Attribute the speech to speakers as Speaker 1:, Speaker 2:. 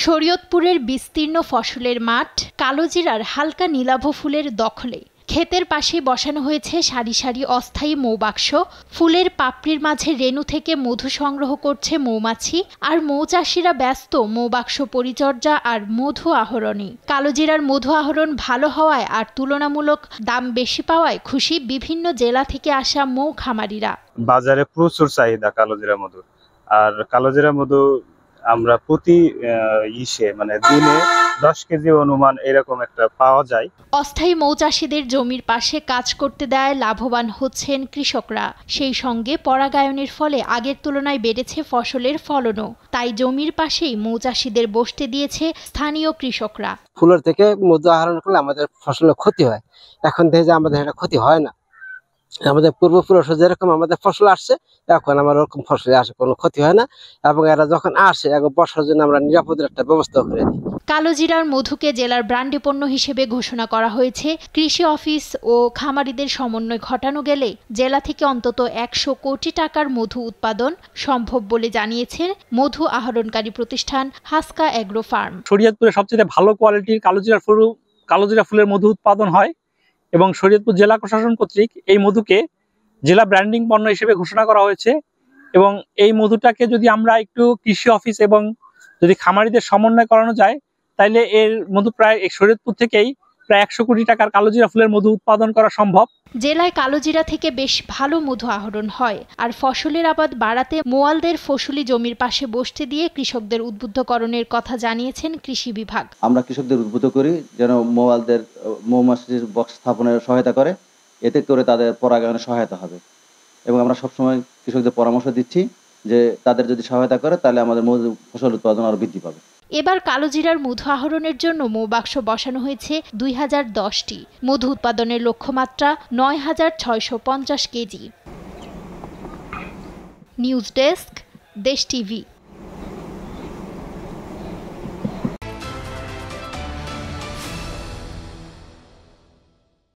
Speaker 1: শরীয়তপুরের বিস্তীর্ণ ফসলের মাঠ কালোজিরার হালকা নীলাভ ফুলের দখলে। ক্ষেতের পাশে বসানো হয়েছে সারি সারি অস্থায়ী মৌবাক্স। ফুলের পাপড়ির মাঝে রেণু থেকে মধু সংগ্রহ করছে মৌমাছি, আর মৌচাষিরা ব্যস্ত মৌবাক্স পরিচর্যা আর মধু আহরণে। কালোজিরার মধু আহরণ ভালো হওয়ায় আর তুলনামূলক দাম বেশি পাওয়ায় খুশি বিভিন্ন জেলা থেকে আসা মৌ খামারিরা।
Speaker 2: বাজারে প্রচুর চাহিদা কালোজিরা মধু। আর কালোজিরা মধু আমরা প্রতি দিনে 10 কেজি অনুমান এরকম একটা পাওয়া যায়।
Speaker 1: অস্থায়ী মৌচাষীদের জমির পাশে কাজ করতে দেয় লাভবান হচ্ছেন কৃষকরা। সেই সঙ্গে পরাগায়নের ফলে আগের তুলনায় বেড়েছে ফসলের ফলনও। তাই জমির পাশেই মৌচাষীদের বসতে দিয়েছে স্থানীয় কৃষকরা।
Speaker 3: ফুলের থেকে মধু আহরণ করলে আমাদের ফসলের ক্ষতি হয়, এখন দেখে যে আমাদের এটা ক্ষতি হয় না। আমাদের পূর্বপুরুষ যেরকম আমাদের ফসল আসছে, এখন আমার ওরকম ফসল আসে, কোনো ক্ষতি হয় না। এবং এরা যখন আসে বর্ষার জন্য আমরা নিরাপদের একটা ব্যবস্থা করে দিই।
Speaker 1: কালোজিরার মধুকে জেলার ব্র্যান্ডে পণ্য হিসেবে ঘোষণা করা হয়েছে। কৃষি অফিস ও খামারিদের সমন্বয় ঘটানো গেলে জেলা থেকে অন্তত 100 কোটি টাকার মধু উৎপাদন সম্ভব বলে জানিয়েছেন মধু আহরণকারী প্রতিষ্ঠান হাসকা এগ্রো ফার্ম।
Speaker 4: শরীয়তপুরে সবচেয়ে ভালো কোয়ালিটির কালোজিরা ফুলের মধু উৎপাদন হয় এবং শরীয়তপুর জেলা প্রশাসন কর্তৃক এই মধুকে জেলা ব্র্যান্ডিং পণ্য হিসেবে ঘোষণা করা হয়েছে। এবং এই মধুটাকে যদি আমরা একটু কৃষি অফিস এবং যদি খামারিদের সমন্বয় করানো যায়, তাইলে এর মধু প্রায় শরীয়তপুর থেকেই প্রায় 100 কোটি টাকার কালোজিরা ফুলের মধু উৎপাদন করা সম্ভব।
Speaker 1: জেলায় কালোজিরা থেকে বেশ ভালো মধু আহরণ হয়। আর ফসলের আবাদ বাড়াতে মোয়ালদের ফসলি জমির পাশে বসতে দিয়ে কৃষকদের উদ্বুদ্ধকরণের কথা জানিয়েছেন কৃষি বিভাগ।
Speaker 5: আমরা কৃষকদের উদ্বুদ্ধ করি যেন মোয়ালদের মৌমাছির বক্স স্থাপনের সহায়তা করে, এতে করে তাদের পরাগায়নে সহায়তা হবে। এবং আমরা সবসময় কৃষকদের পরামর্শ দিচ্ছি যে তাদের যদি সহায়তা করে তাহলে আমাদের মধু ফসল উৎপাদন আরো বৃদ্ধি পাবে।
Speaker 1: এবার কালোজিরার মধু আহরণের জন্য মৌবাক্স বসানো হয়েছে 2010টি। মধু উৎপাদনের লক্ষ্যমাত্রা 9650 কেজি। নিউজ ডেস্ক, দেশ টিভি।